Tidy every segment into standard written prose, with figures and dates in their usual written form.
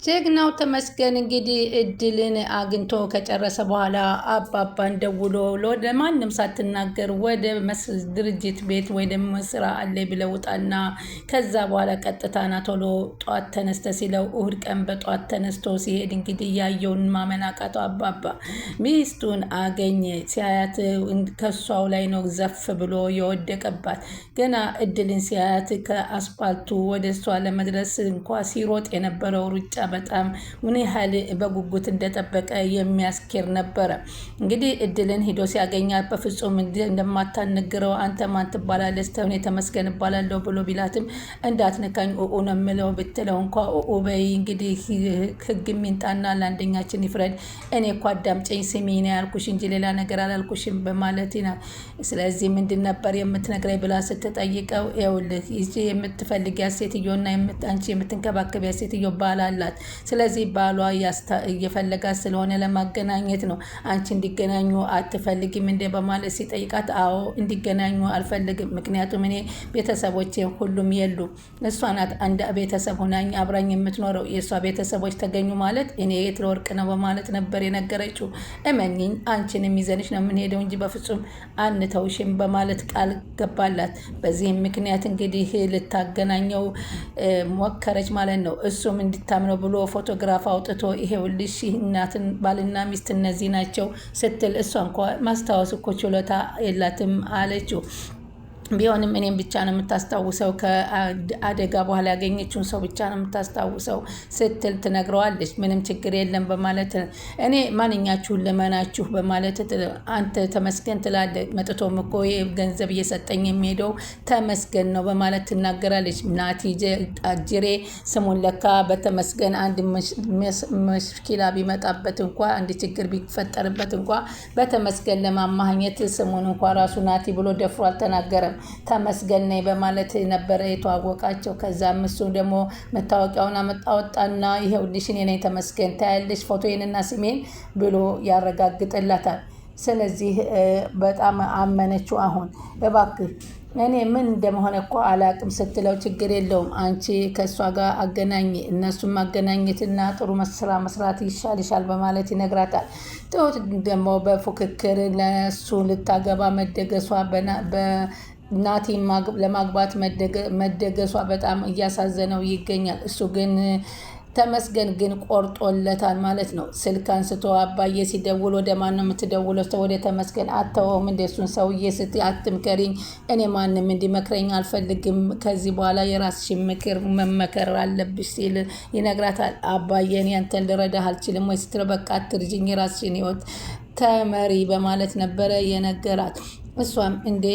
ጀግናው ተመስገን እንግዲህ እድልን አግኝቶ ከጨረሰ በኋላ አባባን ደውሎ ወደ ማንም ሳትናገር ወደ ድርጅት ቤት ወይ ደግሞ ስራ አለ ብለው ውጣና ከዛ በኋላ ቀጥታ ና ቶሎ ጧት ተነስተ ሲለው እሁድ ቀን በጧት ተነስቶ ሲሄድ እንግዲህ ያየውን ማመን አቃተው። አባባ ሚስቱን አገኘ። ሲያያት ከሷው ላይ ነው ዘፍ ብሎ የወደቀባት። ገና እድልን ሲያያት ከአስፓልቱ ወደ እሷ ለመድረስ እንኳ ሲሮጥ የነበረው ሩጫ በጣም ምን ያህል በጉጉት እንደጠበቀ የሚያስኬር ነበረ። እንግዲህ እድልን ሂዶ ሲያገኛት በፍጹም እንደማታነግረው አንተ ማን ትባላለች? ተውኔ ተመስገን እባላለሁ ብሎ ቢላትም እንዳትነካኝ ኡኡ ነው የምለው ብትለው እንኳ ኡኡ በይ እንግዲህ ህግ የሚንጣና ለአንደኛችን ይፍረድ። እኔ እኮ አዳምጨኝ ስሚ ነው ያልኩሽ እንጂ ሌላ ነገር አላልኩሽም በማለት ነው። ስለዚህ ምንድን ነበር የምትነግረኝ ብላ ስትጠይቀው ይኸውልህ ይቺ የምትፈልጊያት ሴትዮና አንቺ የምትንከባከቢያት ሴትዮ ባል አላት። ስለዚህ ባሏ እየፈለጋት ስለሆነ ለማገናኘት ነው። አንቺ እንዲገናኙ አትፈልጊም እንዴ በማለት ሲጠይቃት አዎ እንዲገናኙ አልፈልግም፣ ምክንያቱም እኔ ቤተሰቦቼ ሁሉም የሉ፣ እሷ ናት አንድ ቤተሰብ ሆናኝ አብራኝ የምትኖረው። የእሷ ቤተሰቦች ተገኙ ማለት እኔ የት ለወርቅ ነው በማለት ነበር የነገረችው። እመኝኝ አንቺን የሚዘንሽ ነው የምንሄደው እንጂ በፍጹም አንተውሽም በማለት ቃል ገባላት። በዚህም ምክንያት እንግዲህ ልታገናኘው ሞከረች ማለት ነው። እሱም እንድታምነው ብሎ ፎቶግራፍ አውጥቶ ይሄውልሽ እናትን ባልና ሚስት እነዚህ ናቸው ስትል እሷ እንኳ ማስታወስ እኮ ችሎታ የላትም አለችው። ቢሆንም እኔም ብቻ ነው የምታስታውሰው፣ ከአደጋ በኋላ ያገኘችውን ሰው ብቻ ነው የምታስታውሰው ስትል ትነግረዋለች። ምንም ችግር የለም በማለት እኔ ማንኛችሁን ልመናችሁ በማለት አንተ ተመስገን ትላለ። መጥቶም እኮ ገንዘብ እየሰጠኝ የሚሄደው ተመስገን ነው በማለት ትናገራለች። ናቲ አጅሬ ስሙን ለካ በተመስገን አንድ መሽኪላ ቢመጣበት እንኳ አንድ ችግር ቢፈጠርበት እንኳ በተመስገን ለማማኘት ስሙን እንኳ ራሱ ናቲ ብሎ ደፍሮ አልተናገረም። ተመስገን ነኝ በማለት ነበረ የተዋወቃቸው። ከዛም እሱ ደግሞ መታወቂያውን አወጣና ይሄውልሽ እኔ ነኝ ተመስገን ታያለሽ ፎቶዬንና ስሜን ብሎ ያረጋግጥላታል። ስለዚህ በጣም አመነችው። አሁን እባክህ እኔ ምን እንደመሆነ እኮ አላቅም ስትለው ችግር የለውም አንቺ ከእሷ ጋር አገናኝ፣ እነሱን ማገናኘትና ጥሩ ስራ መስራት ይሻልሻል በማለት ይነግራታል። ትሁት ደግሞ በፉክክር ለእሱ ልታገባ መደገሷ ናቲ ለማግባት መደገሷ በጣም እያሳዘነው ይገኛል። እሱ ግን ተመስገን ግን ቆርጦለታል ማለት ነው። ስልክ አንስቶ አባዬ ሲደውል ወደ ማን ነው የምትደውለው? ወደ ተመስገን። አተወውም እንደሱን ሰውዬ አትምከሪኝ፣ እኔ ማንም እንዲመክረኝ አልፈልግም፣ ከዚህ በኋላ የራስሽን ምክር መመከር አለብሽ ሲል ይነግራታል። አባዬ እኔ አንተን ልረዳህ አልችልም ወይ ስትለው በቃ አትርጅኝ፣ የራስሽን ህይወት ተመሪ በማለት ነበረ የነገራት። እሷም እንዴ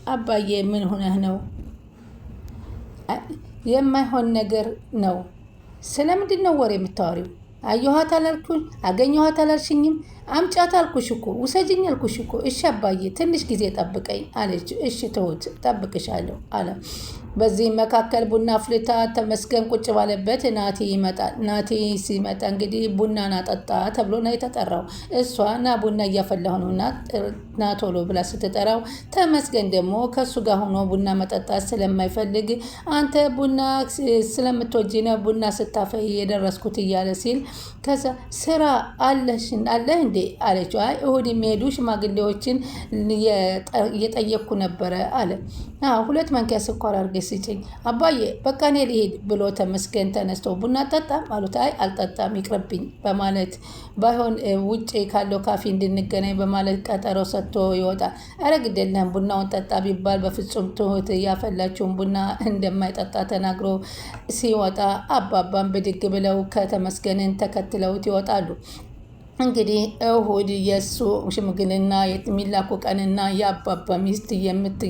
አባዬ ምን ሆነህ ነው? የማይሆን ነገር ነው። ስለምንድን ነው ወሬ የምታወሪው? አየኋት አላልኩኝ? አገኘኋት አላልሽኝም? አምጫት አልኩሽ እኮ፣ ውሰጅኝ አልኩሽ እኮ። እሺ አባዬ ትንሽ ጊዜ ጠብቀኝ አለች። እሺ ትሁት ጠብቅሻለሁ አለ። በዚህ መካከል ቡና አፍልታ ተመስገን ቁጭ ባለበት ናቲ ይመጣል። ናቲ ሲመጣ እንግዲህ ቡና ናጠጣ ተብሎ ነው የተጠራው። እሷ ና ቡና እያፈላሁ ነው ና ቶሎ ብላ ስትጠራው፣ ተመስገን ደግሞ ከእሱ ጋር ሆኖ ቡና መጠጣት ስለማይፈልግ አንተ ቡና ስለምትወጂ ነው ቡና ስታፈይ የደረስኩት እያለ ሲል ከዛ ስራ አለህ እንዴ አለችው። አይ እሁድ የሚሄዱ ሽማግሌዎችን እየጠየቅኩ ነበረ አለ። 2 ማንኪያ ስኳር አድርገሽ ስጭኝ አባዬ፣ በቃ እኔ ልሄድ ብሎ ተመስገን ተነስቶ ቡና አጠጣም አሉት። አይ አልጠጣም ይቅርብኝ በማለት ባይሆን ውጭ ካለው ካፌ እንድንገናኝ በማለት ቀጠሮ ሰጥቶ ይወጣል። ኧረ ግድ የለህም ቡናውን ጠጣ ቢባል በፍጹም ትሁት ያፈላችውን ቡና እንደማይጠጣ ተናግሮ ሲወጣ አባባን ብድግ ብለው ከተመስገንን ተከትለውት ይወጣሉ። እንግዲህ እሁድ የእሱ ሽምግልና የሚላኩ ቀንና የአባባ ሚስት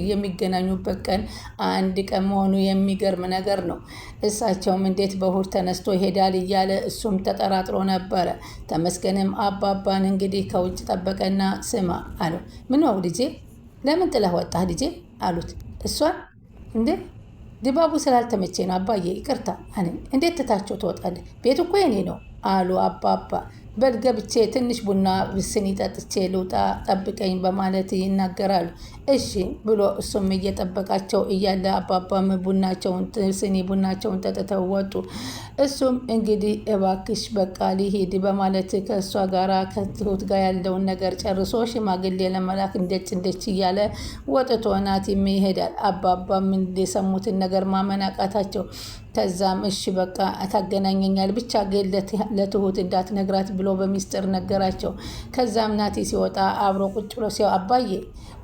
የሚገናኙበት ቀን አንድ ቀን መሆኑ የሚገርም ነገር ነው። እሳቸውም እንዴት በእሁድ ተነስቶ ይሄዳል እያለ እሱም ተጠራጥሮ ነበረ። ተመስገንም አባባን እንግዲህ ከውጭ ጠበቀና ስማ አለው። ምን ነው ልጄ ለምን ጥለህ ወጣህ ልጄ አሉት። እሷን እንዴ ድባቡ ስላልተመቼ ነው አባዬ ይቅርታ። እንዴት ትታቸው ትወጣለህ? ቤቱ እኮ የኔ ነው አሉ አባባ። በል ገብቼ ትንሽ ቡና ብስኒ ጠጥቼ ልውጣ ጠብቀኝ በማለት ይናገራሉ። እሺ ብሎ እሱም እየጠበቃቸው እያለ አባባም ቡናቸውን ጠጥተው ወጡ። እሱም እንግዲህ እባክሽ በቃ ሊሄድ በማለት ከእሷ ጋራ ከትሁት ጋር ያለውን ነገር ጨርሶ ሽማግሌ ለመላክ እንደች እያለ ወጥቶ ናቲም ይሄዳል። አባባም የሰሙትን ነገር ማመን አቃታቸው። ከዛም እሺ በቃ ታገናኘኛል ብቻ ግን ለትሁት እንዳትነግራት ብሎ በሚስጥር ነገራቸው። ከዛም ናቲ ሲወጣ አብሮ ቁጭ ብሎ ሲያው አባዬ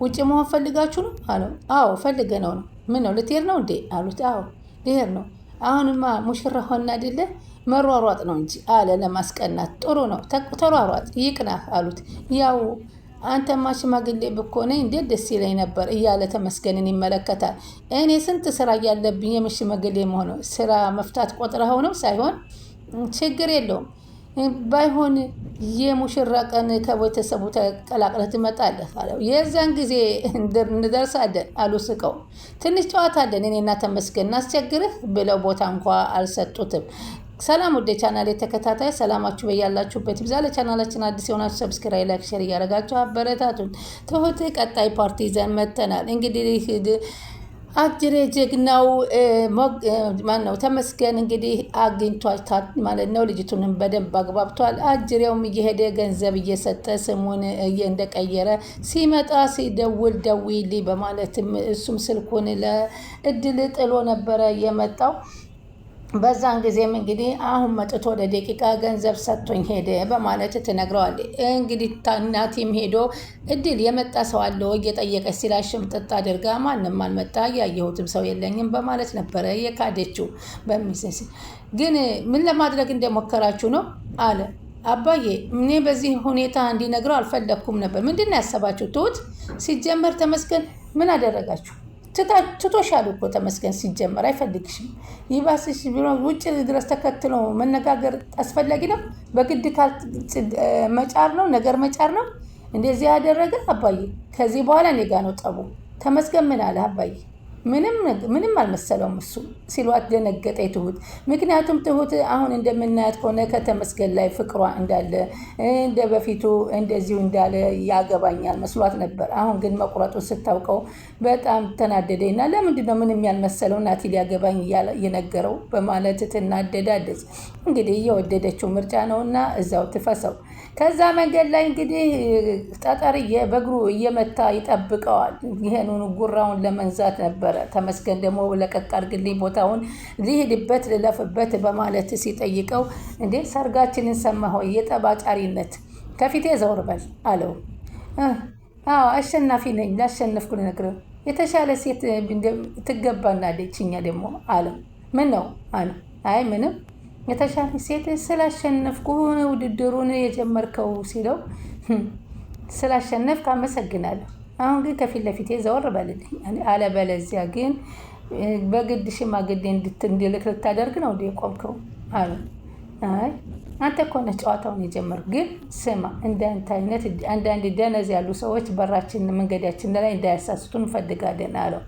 ውጭ መሆን ፈልጋችሁ ነው አለው። አዎ ፈልገነው ነው። ምን ነው ልትሄድ ነው እንዴ አሉት። አዎ ልሄድ ነው። አሁንማ ሙሽራ ሆና አይደለ መሯሯጥ ነው እንጂ አለ ለማስቀናት። ጥሩ ነው ተሯሯጥ ይቅናህ አሉት። ያው አንተማ ሽማግሌ ብኮነኝ እንዴት ደስ ይለኝ ነበር እያለ ተመስገንን ይመለከታል። እኔ ስንት ስራ እያለብኝ የሽማግሌ መሆነው ስራ መፍታት ቆጥረኸው ነው? ሳይሆን ችግር የለውም ባይሆን የሙሽራ ቀን ከቤተሰቡ ተቀላቅለህ ትመጣለህ አለው። የዛን ጊዜ እንደርሳለን አሉ ስቀው። ትንሽ ጨዋታ አለን እኔና ተመስገን እናስቸግርህ ብለው ቦታ እንኳ አልሰጡትም። ሰላም ወደ ቻናል ተከታታይ ሰላማችሁ በያላችሁበት ይብዛ። ለቻናላችን አዲስ የሆናችሁ ሰብስክራይብ፣ ላይክ፣ ሼር እያደረጋችሁ አበረታቱን። ትሁት ቀጣይ ፓርቲ ይዘን መጥተናል። እንግዲህ አጅሬ ጀግናው ማነው ተመስገን እንግዲህ አግኝቷታል ማለት ነው። ልጅቱንም በደንብ አግባብቷል። አጅሬውም እየሄደ ገንዘብ እየሰጠ ስሙን እንደቀየረ ሲመጣ ሲደውል ደውይልኝ በማለትም እሱም ስልኩን ለእድል ጥሎ ነበረ የመጣው። በዛን ጊዜም እንግዲህ አሁን መጥቶ ለደቂቃ ገንዘብ ሰጥቶኝ ሄደ በማለት ትነግረዋለች። እንግዲህ ናቲም ሄዶ እድል የመጣ ሰው አለው እየጠየቀች ሲላሽም ጥጥ አድርጋ ማንም አልመጣ ያየሁትም ሰው የለኝም በማለት ነበረ የካደችው። በሚስስ ግን ምን ለማድረግ እንደሞከራችሁ ነው አለ። አባዬ እኔ በዚህ ሁኔታ እንዲነግረው አልፈለግኩም ነበር። ምንድን ነው ያሰባችሁ? ትሁት ሲጀመር ተመስገን ምን አደረጋችሁ? ትቶሻል እኮ ተመስገን ሲጀመር አይፈልግሽም። ይባስሽ ብሎ ውጭ ድረስ ተከትሎ መነጋገር አስፈላጊ ነው? በግድ መጫር ነው ነገር መጫር ነው እንደዚህ ያደረገ። አባዬ ከዚህ በኋላ እኔ ጋ ነው ጠቡ። ተመስገን ምን አለ አባዬ? ምንም አልመሰለውም እሱ ሲሏት ደነገጠ ትሁት። ምክንያቱም ትሁት አሁን እንደምናያት ከሆነ ከተመስገን ላይ ፍቅሯ እንዳለ እንደ በፊቱ እንደዚሁ እንዳለ ያገባኛል መስሏት ነበር። አሁን ግን መቁረጡን ስታውቀው በጣም ተናደደና ለምንድን ነው ምንም ያልመሰለው ናቲ ሊያገባኝ የነገረው በማለት ትናደዳለች። እንግዲህ የወደደችው ምርጫ ነውና እዛው ትፈሰው። ከዛ መንገድ ላይ እንግዲህ ጠጠር በእግሩ እየመታ ይጠብቀዋል። ይሄንን ጉራውን ለመንዛት ነበረ። ተመስገን ደግሞ ለቀቅ አድርግልኝ ቦታውን ሊሄድበት ልለፍበት በማለት ሲጠይቀው እንዴ ሰርጋችንን ሰማህ ወይ? የጠባጫሪነት ከፊቴ ዘውር በል አለው። አዎ አሸናፊ ነኝ፣ ላሸነፍኩ ልነግርህ የተሻለ ሴት ትገባና ደችኛ ደግሞ አለው። ምን ነው አለ። አይ ምንም የተሻለ ሴት ስላሸነፍኩ ውድድሩን የጀመርከው ሲለው ስላሸነፍክ አመሰግናለሁ። አሁን ግን ከፊት ለፊቴ ዘወር በልልኝ፣ አለበለዚያ ግን በግድ ሽማግሌ እንድልክ ልታደርግ ነው እንደ የቆምከው አሉ። አይ አንተ እኮ ነህ ጨዋታውን የጀመርክ። ግን ስማ እንዳንተ አይነት አንዳንድ ደነዝ ያሉ ሰዎች በራችን መንገዳችን ላይ እንዳያሳስቱን እንፈልጋለን አለው።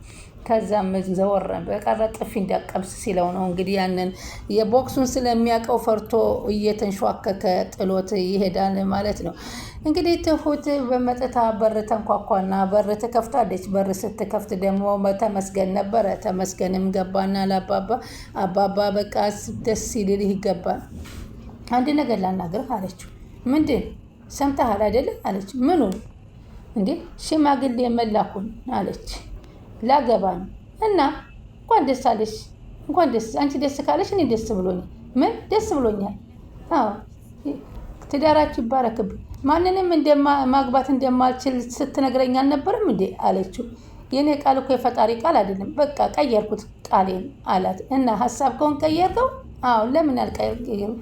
ከዛም ዘወር በቀረ ጥፊ እንዳቀምስ ሲለው ነው እንግዲህ ያንን የቦክሱን ስለሚያውቀው ፈርቶ እየተንሸዋከከ ጥሎት ይሄዳል ማለት ነው። እንግዲህ ትሁት በመጠታ በር ተንኳኳና በር ትከፍታለች። በር ስትከፍት ደግሞ ተመስገን ነበረ። ተመስገንም ገባና አባባ በቃ ደስ ይልህ ይገባል፣ አንድ ነገር ላናግርህ አለችው። ምንድን ሰምተሃል አይደለ አለች። ምኑን? እንዴ ሽማግሌ መላኩን አለች። ላገባ ነው እና እንኳን ደስ አለሽ። እንኳን ደስ አንቺ ደስ ካለሽ እኔ ደስ ብሎኛል። ምን ደስ ብሎኛል? አዎ ትዳራችሁ ይባረክብ። ማንንም ማግባት እንደማልችል ስትነግረኝ አልነበረም እንዴ አለችው። የኔ ቃል እኮ የፈጣሪ ቃል አይደለም፣ በቃ ቀየርኩት ቃሌን አላት። እና ሀሳብ ከሆን ቀየርከው? አዎ ለምን አልቀየርም?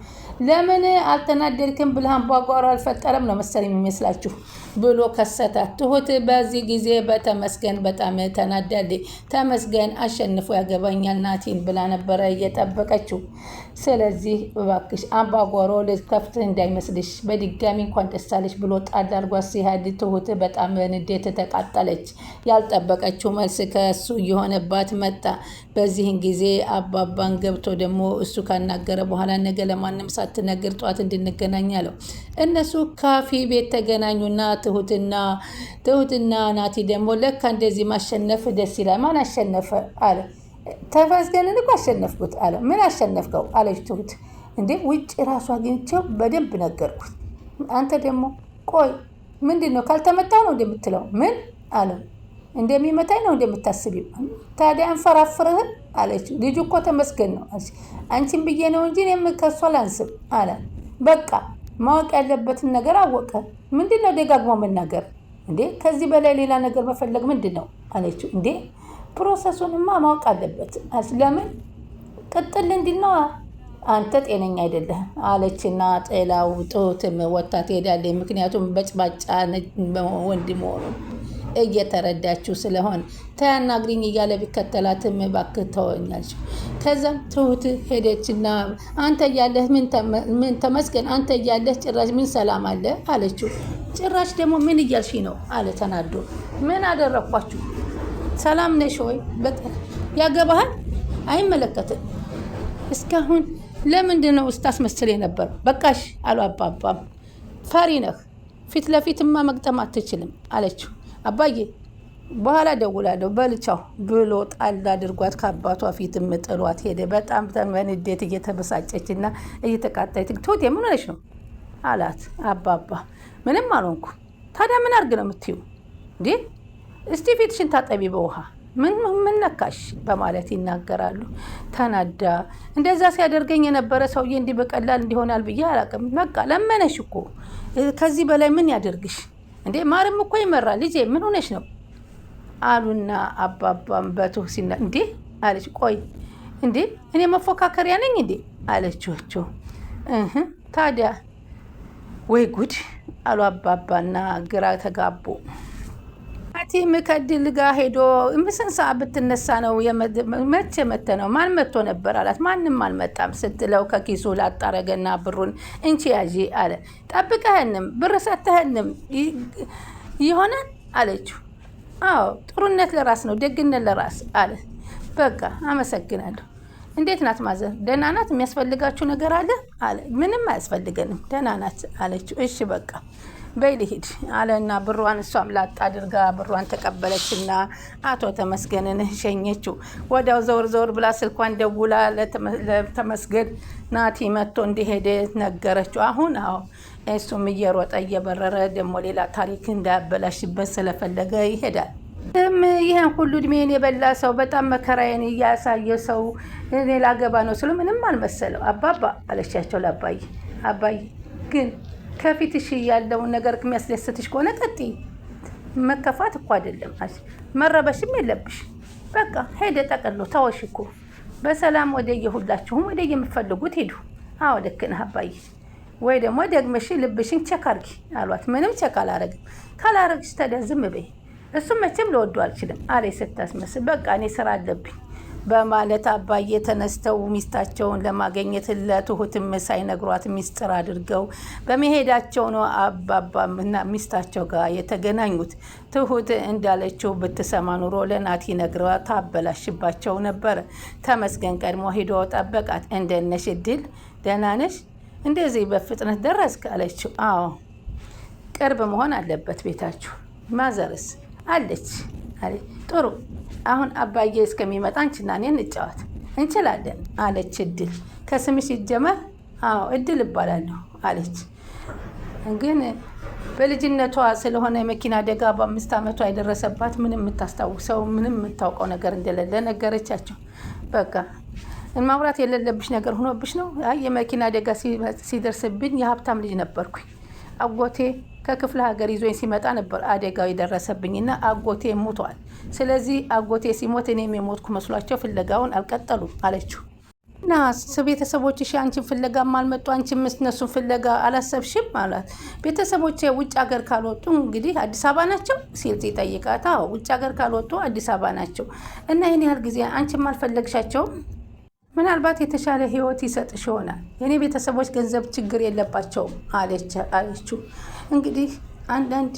ለምን አልተናደድክም? ብለህ አምባጓሮ አልፈጠረም ነው መሰለኝ የሚመስላችሁ ብሎ ከሰታት። ትሁት በዚህ ጊዜ በተመስገን በጣም ተናዳለች። ተመስገን አሸንፎ ያገባኛል ናቲን ብላ ነበረ እየጠበቀችው። ስለዚህ እባክሽ አምባጓሮ ልትከፍት እንዳይመስልሽ በድጋሚ እንኳን ደስ አለሽ ብሎ ጣል አድርጓት ሲሄድ ትሁት በጣም በንዴት ተቃጠለች። ያልጠበቀችው መልስ ከእሱ እየሆነባት መጣ። በዚህን ጊዜ አባባን ገብቶ ደግሞ እሱ ካናገረ በኋላ ነገ ለማንም ሳትነግር ጠዋት እንድንገናኝ አለው። እነሱ ካፌ ቤት ተገናኙና ትሁትና ናቲ ደግሞ ለካ እንደዚህ ማሸነፍ ደስ ይላል። ማን አሸነፈ አለ። ተመስገንን እኮ አሸነፍኩት አለ። ምን አሸነፍከው አለች ትሁት። እንዴ ውጭ ራሱ አግኝቼው በደንብ ነገርኩት። አንተ ደግሞ ቆይ ምንድን ነው ካልተመታው ነው እንደምትለው? ምን አለው። እንደሚመታኝ ነው እንደምታስቢው? ታዲያ አንፈራፍርህን አለችው። ልጁ እኮ ተመስገን ነው አንቺን ብዬ ነው እንጂ እኔም ከሷ ላንስም አለ። በቃ ማወቅ ያለበትን ነገር አወቀ። ምንድን ነው ደጋግሞ መናገር? እንዴ ከዚህ በላይ ሌላ ነገር መፈለግ ምንድን ነው አለችው። እንዴ ፕሮሰሱንማ ማወቅ አለበት። ለምን ቅጥል እንዲነዋ አንተ ጤነኛ አይደለህም አለችና ጥላው ትሁትም ወጥታ ትሄዳለች። ምክንያቱም በጭባጫ ወንድ መሆኑን እየተረዳችው ስለሆን ተያናግሪኝ እያለ ቢከተላትም እባክህ ተወኛለች። ከዛም ትሁት ሄደችና አንተ እያለህ ምን ተመስገን፣ አንተ እያለህ ጭራሽ ምን ሰላም አለ አለችው። ጭራሽ ደግሞ ምን እያልሽ ነው አለ ተናዶ። ምን አደረኳችሁ? ሰላም ነሽ ወይ? ያገባሃል? አይመለከትም። እስካሁን ለምንድን ነው ስታስመስል ነበር? በቃሽ አሉ አባባም። ፈሪ ነህ፣ ፊት ለፊትማ መግጠም አትችልም አለችው። አባዬ በኋላ ደውላለሁ በልቻው ብሎ ጣል አድርጓት ከአባቷ ፊትም ጥሏት ሄደ። በጣም በንዴት እየተበሳጨች እና እየተቃጠለች ትሁት የምን ሆነች ነው አላት አባባ። ምንም አልሆንኩ። ታዲያ ምን አድርግ ነው የምትይው እንዴ? እስቲ ፊትሽን ታጠቢ በውሃ ምን ነካሽ በማለት ይናገራሉ። ተናዳ እንደዛ ሲያደርገኝ የነበረ ሰውዬ እንዲህ በቀላል እንዲሆናል ብዬ አላውቅም። በቃ ለመነሽ እኮ ከዚህ በላይ ምን ያደርግሽ እንዴ? ማርም እኮ ይመራል ልጄ ምን ሆነሽ ነው አሉና አባባም በትሁ ሲና እንዴ አለች። ቆይ እንዴ እኔ መፎካከሪያ ነኝ እንዴ አለችው። ታዲያ ወይ ጉድ አሉ አባባና ግራ ተጋቡ። ቲም ከድል ጋር ሄዶ ስንት ሰዓት ብትነሳ ነው መቼ መተ ነው? ማን መጥቶ ነበር አላት። ማንም አልመጣም ስትለው ከኪሱ ላጣረገና ብሩን እንቺ ያዢ አለ። ጠብቀህንም ብር ሰተህንም ይሆናል አለችው። አዎ ጥሩነት ለራስ ነው፣ ደግነት ለራስ አለ። በቃ አመሰግናለሁ። እንዴት ናት ማዘር? ደህና ናት? የሚያስፈልጋችሁ ነገር አለ አለ። ምንም አያስፈልገንም ደህና ናት አለችው። እሺ በቃ በይ ልሂድ አለና ብሯን እሷም ላጣ አድርጋ ብሯን ተቀበለችና አቶ ተመስገንን ሸኘችው። ወዲያው ዘወር ብላ ስልኳን ደውላ ለተመስገን ናቲ መጥቶ እንደሄደ ነገረችው። አሁን እሱም እየሮጠ እየበረረ ደግሞ ሌላ ታሪክ እንዳያበላሽበት ስለፈለገ ይሄዳል። ይህን ሁሉ እድሜን የበላ ሰው በጣም መከራዬን እያሳየ ሰው እኔ ላገባ ነው ስሉ ምንም አልመሰለው። አባባ አለቻቸው ለአባዬ። አባዬ ግን ከፊትሽ ያለውን ነገር የሚያስደስትሽ ከሆነ ቀጥይ። መከፋት እኮ አይደለም መረበሽም የለብሽ። በቃ ሄደ ጠቅሎ ተወሽ እኮ በሰላም ሁላችሁም ወደ የምትፈልጉት ሄዱ። አዎ ልክ ነህ አባዬ። ወይ ደግሞ ደግመሽ ልብሽን ቸክ አድርጊ አሏት። ምንም ቸክ አላረግም። ካላረግሽ ታዲያ ዝም በይ። እሱም መቼም ልወዱ አልችልም አለ ስታስመስል። በቃ እኔ ስራ አለብኝ በማለት አባዬ ተነስተው ሚስታቸውን ለማግኘት ለትሁትም ሳይነግሯት ሚስጥር አድርገው በመሄዳቸው ነው አባባና ሚስታቸው ጋር የተገናኙት። ትሁት እንዳለችው ብትሰማ ኑሮ ለናቲ ነግረዋ ታበላሽባቸው ነበር። ተመስገን ቀድሞ ሄዶ ጠበቃት። እንደነሽ እድል ደህና ነሽ? እንደዚህ በፍጥነት ደረስክ አለችው። አዎ ቅርብ መሆን አለበት ቤታችሁ። ማዘርስ አለች አለ። ጥሩ አሁን አባዬ እስከሚመጣ አንቺና እኔ እንጫወት እንችላለን አለች እድል። ከስምሽ ይጀመር? አዎ እድል እባላለሁ አለች። ግን በልጅነቷ ስለሆነ የመኪና አደጋ በ5 ዓመቷ የደረሰባት ምንም የምታስታውሰው ምንም የምታውቀው ነገር እንደሌለ ነገረቻቸው። በቃ ማውራት የሌለብሽ ነገር ሆኖብሽ ነው? አይ የመኪና አደጋ ሲደርስብኝ የሀብታም ልጅ ነበርኩኝ። አጎቴ ከክፍለ ሀገር ይዞኝ ሲመጣ ነበር አደጋው የደረሰብኝና አጎቴ ሞቷል። ስለዚህ አጎቴ ሲሞት እኔም የሞትኩ መስሏቸው ፍለጋውን አልቀጠሉም አለችው። እና ቤተሰቦችሽ አንቺን ፍለጋ አልመጡ? አንቺም እነሱን ፍለጋ አላሰብሽም አላት። ቤተሰቦች ውጭ ሀገር ካልወጡ እንግዲህ አዲስ አበባ ናቸው ሲል ሲጠይቃት፣ አዎ ውጭ ሀገር ካልወጡ አዲስ አበባ ናቸው። እና ይህን ያህል ጊዜ አንቺም አልፈለግሻቸውም? ምናልባት የተሻለ ህይወት ይሰጥሽ ይሆናል። የኔ ቤተሰቦች ገንዘብ ችግር የለባቸውም አለችው። እንግዲህ አንዳንድ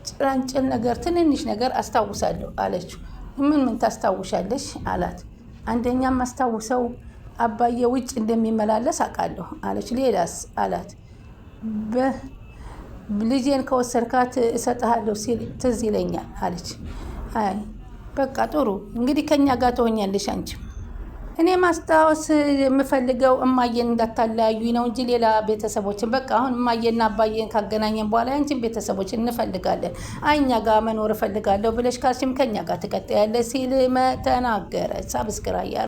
ጭላንጭል ነገር ትንንሽ ነገር አስታውሳለሁ አለችው። ምን ታስታውሻለሽ አላት። አንደኛም አስታውሰው አባዬ ውጭ እንደሚመላለስ አውቃለሁ አለች። ሌላስ አላት። ልጄን ከወሰድካት እሰጥሃለሁ ሲል ትዝ ይለኛል አለች። አይ በቃ ጥሩ እንግዲህ ከኛ ጋር ትሆኛለሽ አንቺም። እኔ ማስታወስ የምፈልገው እማዬን እንዳታለያዩኝ ነው እንጂ ሌላ ቤተሰቦችን በቃ አሁን እማዬና አባዬን ካገናኘን በኋላ ያንቺን ቤተሰቦች እንፈልጋለን። አይ እኛ ጋር መኖር እፈልጋለሁ ብለሽ ካልሽም ከኛ ጋር ትቀጥያለሽ ሲል ተናገረ። ሳብስክራያ